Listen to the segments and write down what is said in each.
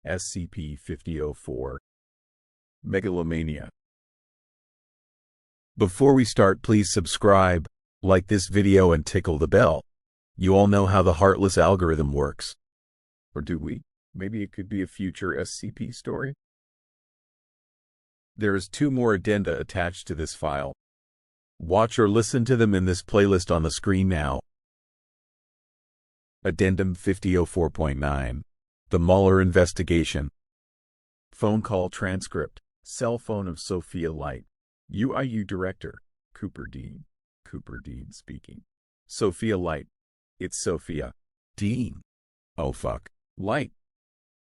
SCP-5004 MEGALOMANIA. Before we start, please subscribe, like this video and tickle the bell. You all know how the heartless algorithm works. Or do we? Maybe it could be a future SCP story? There is 2 more addenda attached to this file. Watch or listen to them in this playlist on the screen now. Addendum 5004.9. The Mueller Investigation. Phone call transcript. Cell phone of Sophia Light. UIU Director. Cooper Dean. Cooper Dean speaking. Sophia Light. It's Sophia. Dean. Oh fuck. Light.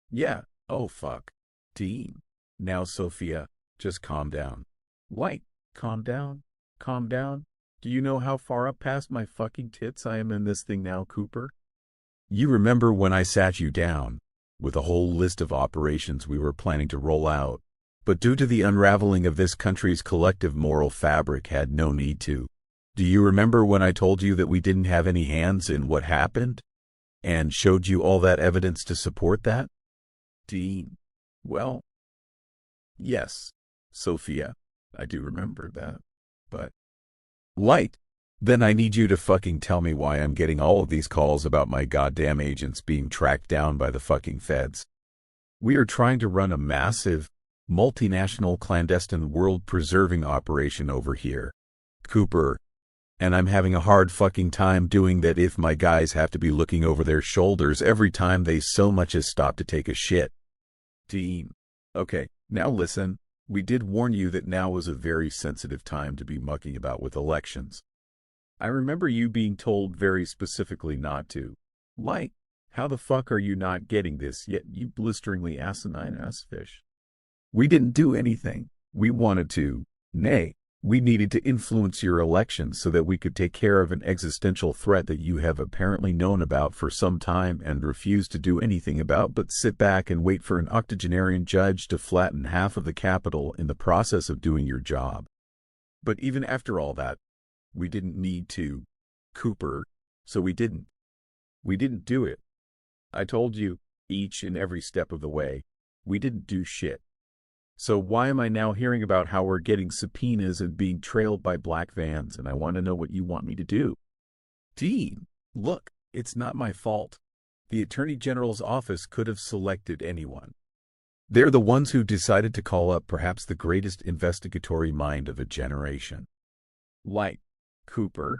Yeah. Oh fuck. Dean. Now Sophia, just calm down. Light. Calm down. Calm down. Do you know how far up past my fucking tits I am in this thing now, Cooper? You remember when I sat you down with a whole list of operations we were planning to roll out, but due to the unraveling of this country's collective moral fabric had no need to. Do you remember when I told you that we didn't have any hands in what happened? And showed you all that evidence to support that? Dean. Well, yes, Sophia, I do remember that, but... Light. Then I need you to fucking tell me why I'm getting all of these calls about my goddamn agents being tracked down by the fucking feds. We are trying to run a massive, multinational clandestine world-preserving operation over here, Cooper, and I'm having a hard fucking time doing that if my guys have to be looking over their shoulders every time they so much as stop to take a shit. Dean. Okay, now listen, we did warn you that now was a very sensitive time to be mucking about with elections. I remember you being told very specifically not to. Light, how the fuck are you not getting this yet, you blisteringly asinine ass fish? We didn't do anything. We wanted to. Nay, we needed to influence your elections so that we could take care of an existential threat that you have apparently known about for some time and refused to do anything about but sit back and wait for an octogenarian judge to flatten half of the Capitol in the process of doing your job. But even after all that, we didn't need to, Cooper, so we didn't. We didn't do it. I told you, each and every step of the way, we didn't do shit. So why am I now hearing about how we're getting subpoenas and being trailed by black vans, and I want to know what you want me to do? Dean, look, it's not my fault. The Attorney General's office could have selected anyone. They're the ones who decided to call up perhaps the greatest investigatory mind of a generation. Light. Cooper,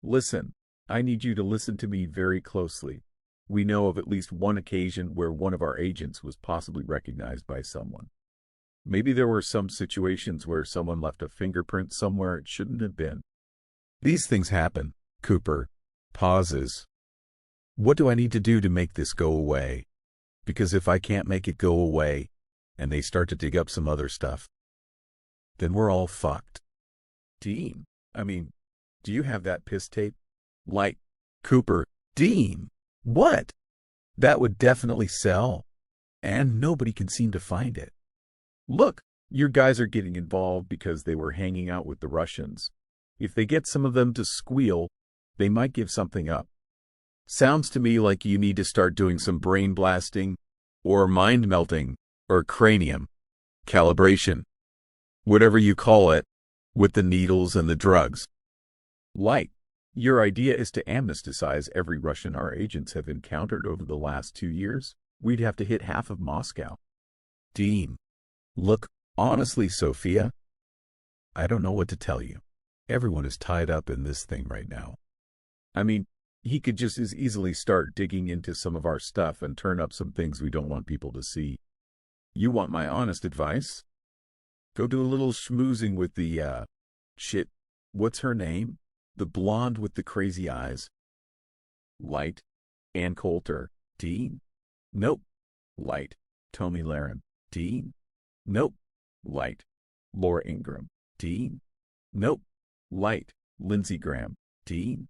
listen, I need you to listen to me very closely. We know of at least one occasion where one of our agents was possibly recognized by someone. Maybe there were some situations where someone left a fingerprint somewhere it shouldn't have been. These things happen, Cooper. Pauses. What do I need to do to make this go away? Because if I can't make it go away, and they start to dig up some other stuff, then we're all fucked. Dean, do you have that piss tape? Light. Cooper. Dean. What? That would definitely sell. And nobody can seem to find it. Look, your guys are getting involved because they were hanging out with the Russians. If they get some of them to squeal, they might give something up. Sounds to me like you need to start doing some brain blasting, or mind melting, or cranium calibration, whatever you call it, with the needles and the drugs. Light, your idea is to amnestize every Russian our agents have encountered over the last 2 years? We'd have to hit half of Moscow. Dean, look, honestly, Sophia, I don't know what to tell you. Everyone is tied up in this thing right now. He could just as easily start digging into some of our stuff and turn up some things we don't want people to see. You want my honest advice? Go do a little schmoozing with the, what's her name? The blonde with the crazy eyes. Light. Ann Coulter. Dean. Nope. Light. Tommy Lahren. Dean. Nope. Light. Laura Ingram. Dean. Nope. Light. Lindsey Graham. Dean.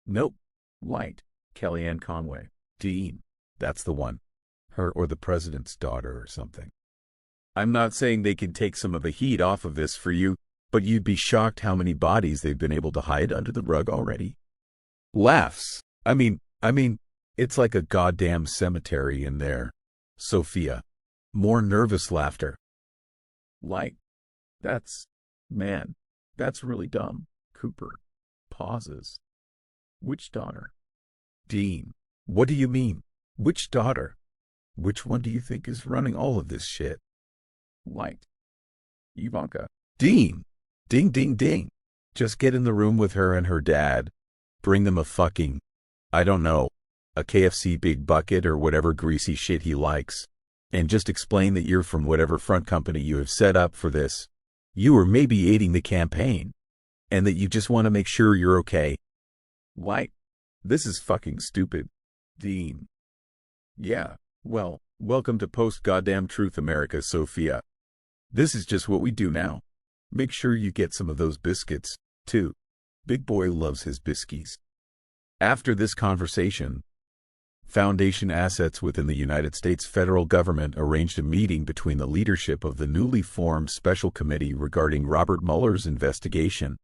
Nope. Light. Kellyanne Conway. Dean. That's the one. Her or the president's daughter or something. I'm not saying they can take some of the heat off of this for you, but you'd be shocked how many bodies they've been able to hide under the rug already. Laughs. It's like a goddamn cemetery in there. Sophia. More nervous laughter. Like, man, that's really dumb. Cooper pauses. Which daughter? Dean. What do you mean? Which daughter? Which one do you think is running all of this shit? Light. Ivanka. Dean. Ding, ding, ding. Just get in the room with her and her dad. Bring them a fucking, I don't know, a KFC big bucket or whatever greasy shit he likes. And just explain that you're from whatever front company you have set up for this. You are maybe aiding the campaign. And that you just want to make sure you're okay. Light. This is fucking stupid. Dean. Yeah, well, welcome to post-goddamn truth America, Sophia. This is just what we do now. Make sure you get some of those biscuits, too. Big boy loves his biskies. After this conversation, Foundation assets within the United States federal government arranged a meeting between the leadership of the newly formed special committee regarding Robert Mueller's investigation.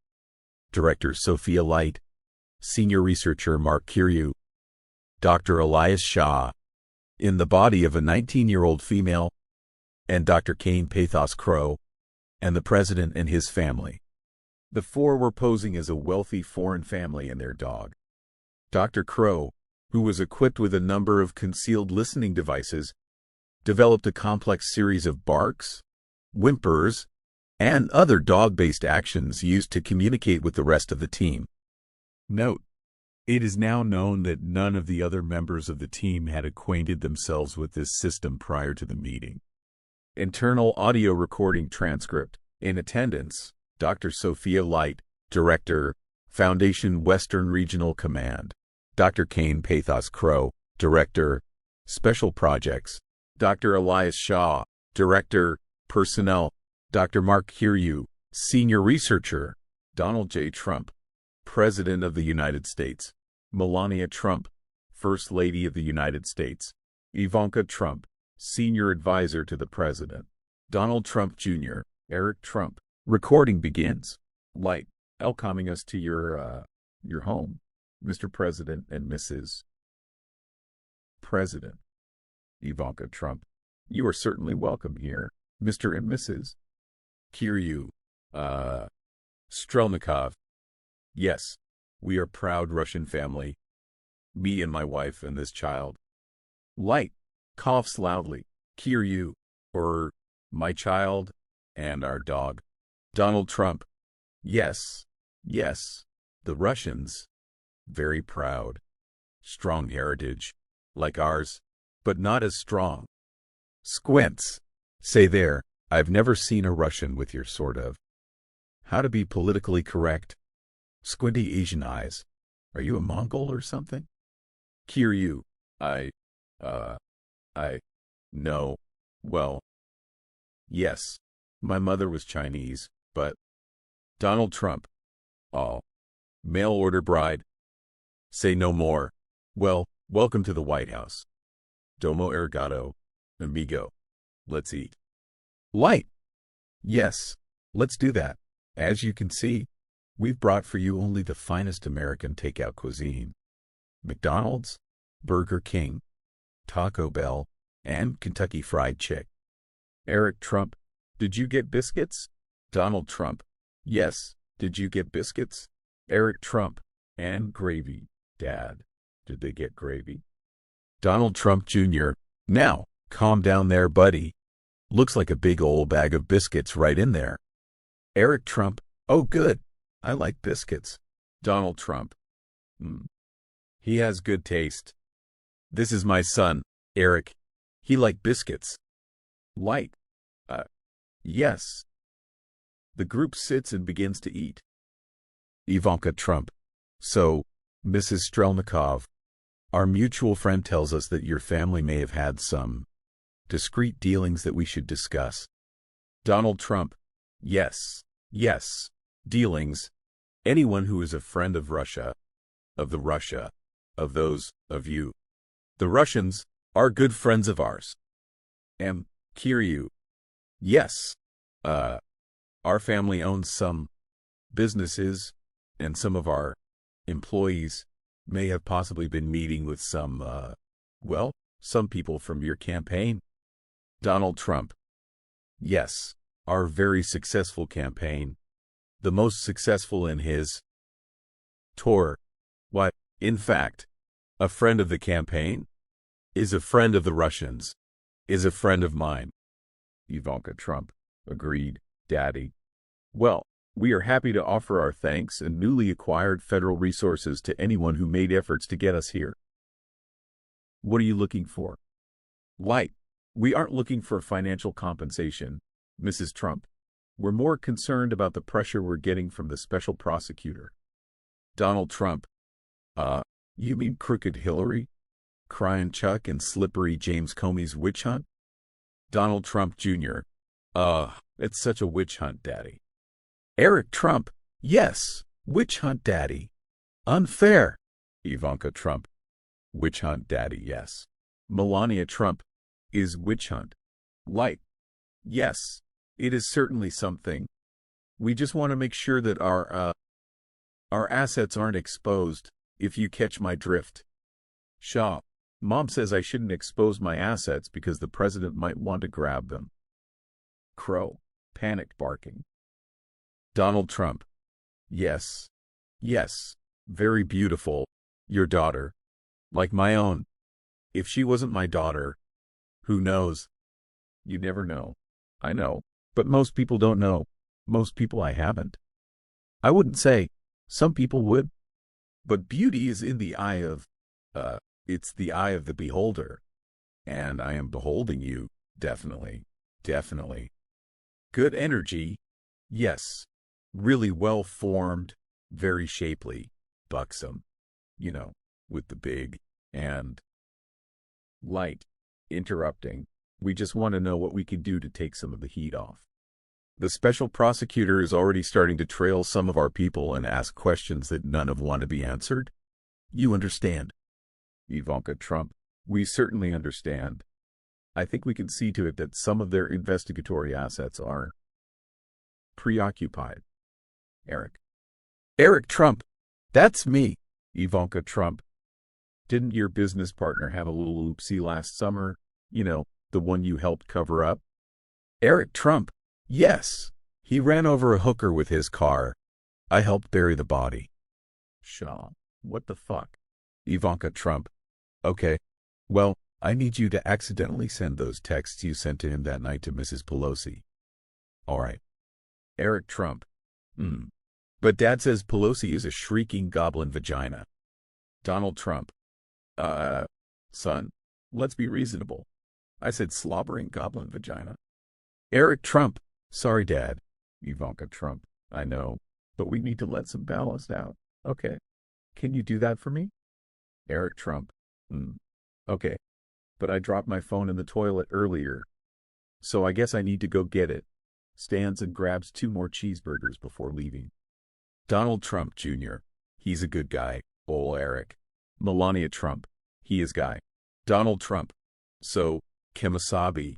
Director Sophia Light, Senior Researcher Mark Kiryu, Dr. Elias Shah, in the body of a 19-year-old female, and Dr. Kane Pathos Crow, and the president and his family. The four were posing as a wealthy foreign family and their dog. Dr. Crow, who was equipped with a number of concealed listening devices, developed a complex series of barks, whimpers, and other dog-based actions used to communicate with the rest of the team. Note: it is now known that none of the other members of the team had acquainted themselves with this system prior to the meeting. Internal audio recording transcript. In attendance, Dr. Sophia Light, Director, Foundation Western Regional Command. Dr. Kane Pathos Crow, Director, Special Projects. Dr. Elias Shah, Director, Personnel. Dr. Mark Kiryu, Senior Researcher. Donald J. Trump, President of the United States. Melania Trump, First Lady of the United States. Ivanka Trump, Senior Advisor to the President. Donald Trump Jr., Eric Trump. Recording begins. Light, welcoming us to your home, Mr. President and Mrs. President. Ivanka Trump, you are certainly welcome here, Mr. and Mrs. Kiryu, Strelnikov. Yes, we are proud Russian family. Me and my wife and this child. Light coughs loudly. Kiryu, or my child, and our dog. Donald Trump. Yes, yes, the Russians. Very proud. Strong heritage, like ours, but not as strong. Squints. Say there, I've never seen a Russian with your sort of. How to be politically correct? Squinty Asian eyes. Are you a Mongol or something? Kiryu. No. Well, yes, my mother was Chinese, but... Donald Trump. Oh. Mail order bride. Say no more. Well, welcome to the White House. Domo arigato, amigo. Let's eat. Light. Yes, let's do that. As you can see, we've brought for you only the finest American takeout cuisine. McDonald's, Burger King, Taco Bell, and Kentucky Fried Chicken. Eric Trump, did you get biscuits? Donald Trump, yes, did you get biscuits? Eric Trump, and gravy. Dad, did they get gravy? Donald Trump Jr., now, calm down there, buddy. Looks like a big old bag of biscuits right in there. Eric Trump, oh good, I like biscuits. Donald Trump, he has good taste. This is my son, Eric. He like biscuits. Light, yes. The group sits and begins to eat. Ivanka Trump, so, Mrs. Strelnikov, our mutual friend tells us that your family may have had some discreet dealings that we should discuss. Donald Trump, yes, yes, dealings. Anyone who is a friend of Russia, of those of you. The Russians are good friends of ours. Kiryu, yes, our family owns some businesses, and some of our employees may have possibly been meeting with some people from your campaign. Donald Trump. Yes, our very successful campaign. The most successful in his tour. What, in fact, a friend of the campaign is a friend of the Russians, is a friend of mine. Ivanka Trump. Agreed, Daddy. Well, we are happy to offer our thanks and newly acquired federal resources to anyone who made efforts to get us here. What are you looking for? Light. We aren't looking for financial compensation, Mrs. Trump. We're more concerned about the pressure we're getting from the special prosecutor. Donald Trump. You mean Crooked Hillary? Crying Chuck and Slippery James Comey's witch hunt? Donald Trump Jr. It's such a witch hunt, Daddy. Eric Trump. Yes, witch hunt, Daddy. Unfair. Ivanka Trump. Witch hunt, Daddy, yes. Melania Trump. Is witch hunt. Light. Yes, it is certainly something. We just want to make sure that our assets aren't exposed, if you catch my drift. Shaw. Mom says I shouldn't expose my assets because the president might want to grab them. Crow. Panicked barking. Donald Trump. Yes. Yes. Very beautiful. Your daughter. Like my own. If she wasn't my daughter, who knows? You never know. I know. But most people don't know. Most people I haven't. I wouldn't say. Some people would. But beauty is in the eye of, it's the eye of the beholder. And I am beholding you. Definitely. Definitely. Good energy. Yes. Really well formed. Very shapely. Buxom. You know, with the big and light. Interrupting. We just want to know what we can do to take some of the heat off. The special prosecutor is already starting to trail some of our people and ask questions that none of want to be answered. You understand? Ivanka Trump. We certainly understand. I think we can see to it that some of their investigatory assets are preoccupied. Eric. Eric Trump. That's me. Ivanka Trump. Didn't your business partner have a little oopsie last summer? You know, the one you helped cover up? Eric Trump. Yes. He ran over a hooker with his car. I helped bury the body. Shaw. What the fuck? Ivanka Trump. Okay. Well, I need you to accidentally send those texts you sent to him that night to Mrs. Pelosi. All right. Eric Trump. But Dad says Pelosi is a shrieking goblin vagina. Donald Trump. Son, let's be reasonable. I said slobbering goblin vagina. Eric Trump. Sorry, Dad. Ivanka Trump. I know, but we need to let some ballast out. Okay. Can you do that for me? Eric Trump. Okay. But I dropped my phone in the toilet earlier. So I guess I need to go get it. Stands and grabs 2 more cheeseburgers before leaving. Donald Trump Jr. He's a good guy. Ol' Eric. Melania Trump. He is guy. Donald Trump. So, Kemosabe.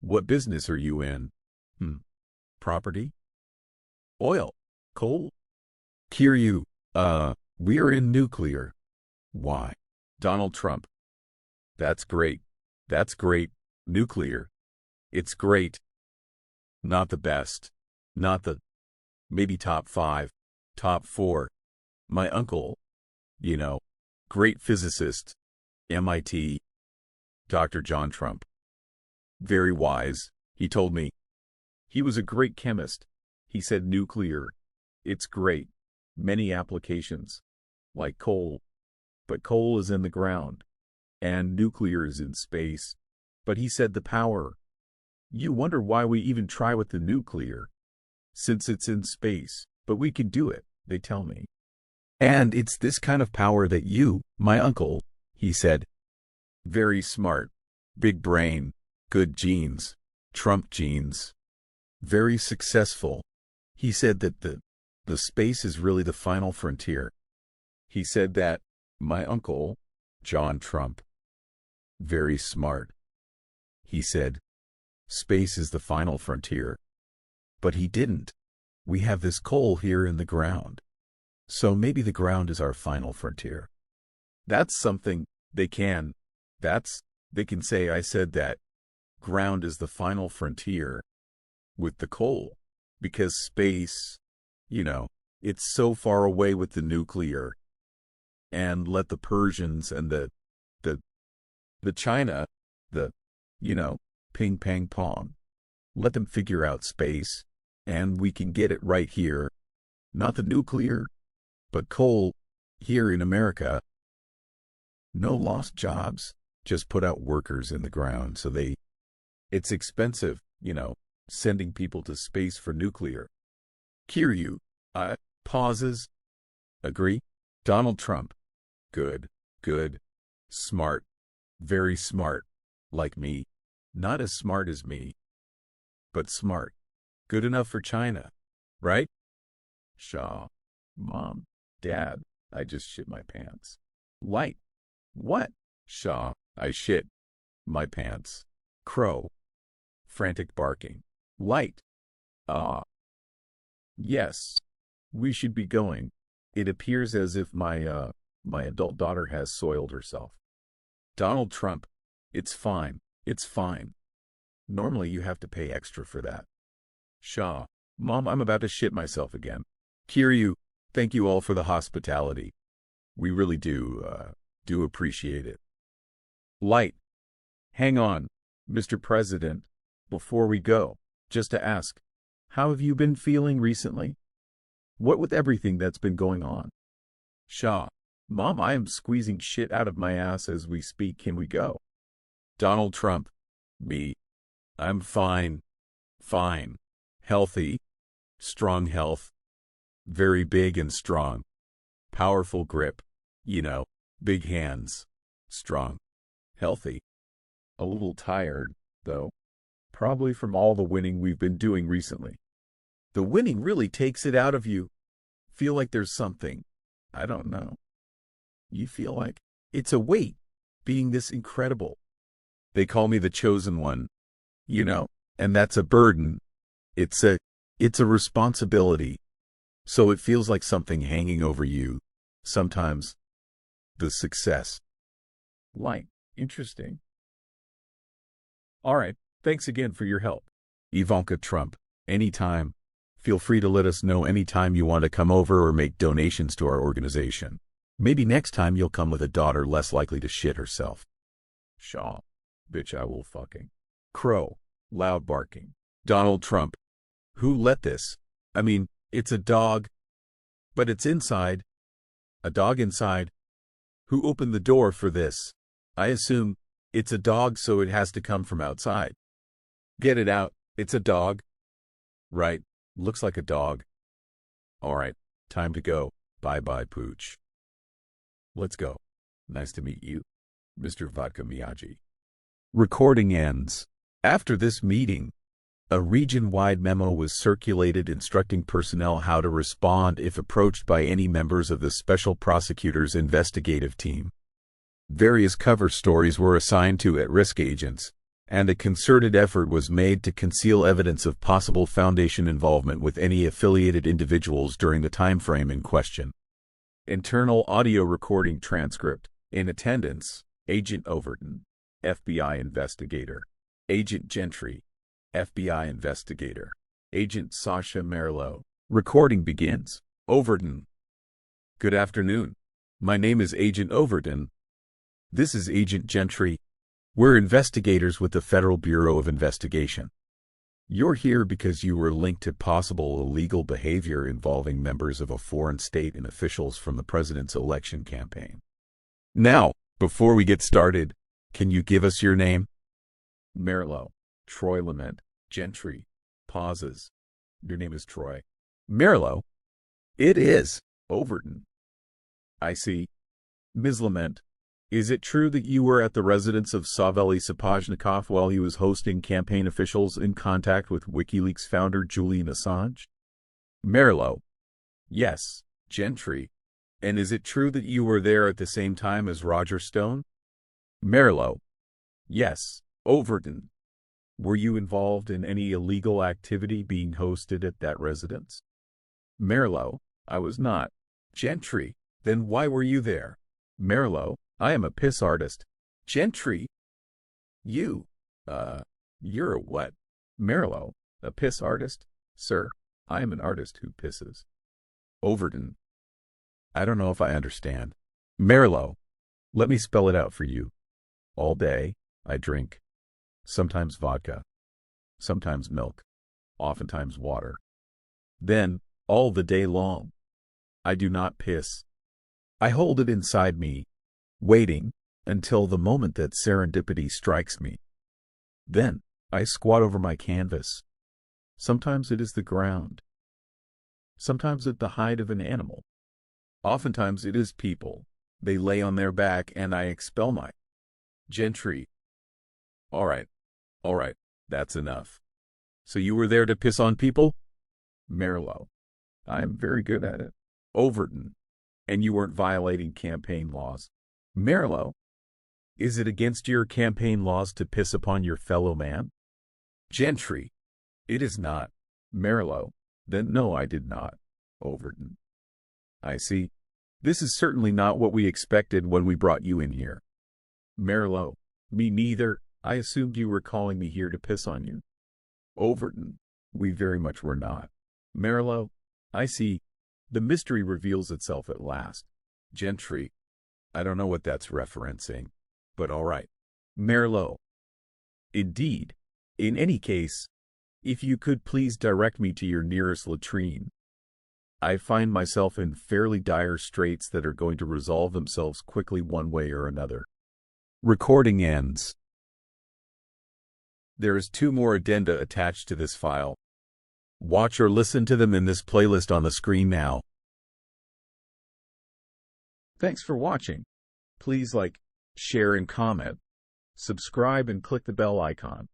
What business are you in? Property? Oil? Coal? Kiryu. We are in nuclear. Why? Donald Trump. That's great. That's great. Nuclear. It's great. Not the best. Not the... Maybe top 5. Top 4. My uncle. You know. Great physicist. MIT. Dr. John Trump. Very wise, he told me. He was a great chemist. He said nuclear. It's great. Many applications. Like coal. But coal is in the ground. And nuclear is in space. But he said the power. You wonder why we even try with the nuclear. Since it's in space. But we can do it, they tell me. And it's this kind of power that you, my uncle, he said. Very smart. Big brain. Good genes. Trump genes. Very successful. He said that the space is really the final frontier. He said that, my uncle, John Trump. Very smart. He said, space is the final frontier. But he didn't. We have this coal here in the ground. So maybe the ground is our final frontier. That's something they can say I said that. Ground is the final frontier with the coal, because space, it's so far away with the nuclear. And let the Persians and the China, ping pang pong, let them figure out space, and we can get it right here. Not the nuclear, but coal here in America. No lost jobs, just put out workers in the ground so it's expensive, sending people to space for nuclear. Kiryu, pauses. Agree? Donald Trump. Good. Smart. Very smart. Like me. Not as smart as me, but smart. Good enough for China, right? Shaw. Mom. Dad. I just shit my pants. Light. What? Shaw. I shit my pants. Crow. Frantic barking. Light. Yes. We should be going. It appears as if my adult daughter has soiled herself. Donald Trump. It's fine. It's fine. Normally you have to pay extra for that. Shaw. Mom, I'm about to shit myself again. Kiryu, thank you all for the hospitality. We really do appreciate it. Light. Hang on, Mr. President, before we go, just to ask, how have you been feeling recently? What with everything that's been going on? Shaw. Mom, I am squeezing shit out of my ass as we speak. Can we go? Donald Trump. Me. I'm fine. Fine. Healthy. Strong health. Very big and strong. Powerful grip. Big hands. Strong. Healthy. A little tired, though. Probably from all the winning we've been doing recently. The winning really takes it out of you. Feel like there's something. I don't know. You feel like it's a weight, being this incredible. They call me the chosen one, and that's a burden. It's a responsibility. So it feels like something hanging over you. Sometimes the success. Light. Interesting. All right. Thanks again for your help. Ivanka Trump. Anytime. Feel free to let us know anytime you want to come over or make donations to our organization. Maybe next time you'll come with a daughter less likely to shit herself. Shaw. Bitch, I will fucking. Crow. Loud barking. Donald Trump. Who let this? I mean, it's a dog. But it's inside. A dog inside. Who opened the door for this? I assume it's a dog, so it has to come from outside. Get it out. It's a dog. Right. Looks like a dog. All right. Time to go. Bye-bye, Pooch. Let's go. Nice to meet you, Mr. Vodka Miyagi. Recording ends. After this meeting, a region-wide memo was circulated instructing personnel how to respond if approached by any members of the Special Prosecutor's investigative team. Various cover stories were assigned to at-risk agents, and a concerted effort was made to conceal evidence of possible Foundation involvement with any affiliated individuals during the time frame in question. Internal audio recording transcript. In attendance, Agent Overton, FBI investigator. Agent Gentry, FBI investigator. Agent Sasha Merlo. Recording begins. Overton. Good afternoon. My name is Agent Overton. This is Agent Gentry. We're investigators with the Federal Bureau of Investigation. You're here because you were linked to possible illegal behavior involving members of a foreign state and officials from the president's election campaign. Now, before we get started, can you give us your name? Merlo. Troy Lament. Gentry. Pauses. Your name is Troy. Merlo. It is. Overton. I see. Ms. Lament. Is it true that you were at the residence of Saveli Sapojnikov while he was hosting campaign officials in contact with WikiLeaks founder Julian Assange? Merlo. Yes, Gentry. And is it true that you were there at the same time as Roger Stone? Merlo. Yes, Overton. Were you involved in any illegal activity being hosted at that residence? Merlo. I was not. Gentry. Then why were you there? Merlo. I am a piss artist. Gentry. You. You're a what? Marillo, a piss artist? Sir, I am an artist who pisses. Overton. I don't know if I understand. Marillo, let me spell it out for you. All day, I drink. Sometimes vodka. Sometimes milk. Oftentimes water. Then, all the day long, I do not piss. I hold it inside me, waiting until the moment that serendipity strikes me. Then, I squat over my canvas. Sometimes it is the ground. Sometimes at the hide of an animal. Oftentimes it is people. They lay on their back and I expel my gentry. All right, that's enough. So you were there to piss on people? Marillo, I am very good at it. Overton, and you weren't violating campaign laws. Marillo, is it against your campaign laws to piss upon your fellow man? Gentry, it is not. Marillo, then no, I did not. Overton, I see. This is certainly not what we expected when we brought you in here. Marillo, me neither. I assumed you were calling me here to piss on you. Overton, we very much were not. Marillo, I see. The mystery reveals itself at last. Gentry, I don't know what that's referencing, but all right. Marillo, indeed. In any case, if you could please direct me to your nearest latrine. I find myself in fairly dire straits that are going to resolve themselves quickly one way or another. Recording ends. There is 2 more addenda attached to this file. Watch or listen to them in this playlist on the screen now. Thanks for watching. Please like, share, and comment. Subscribe and click the bell icon.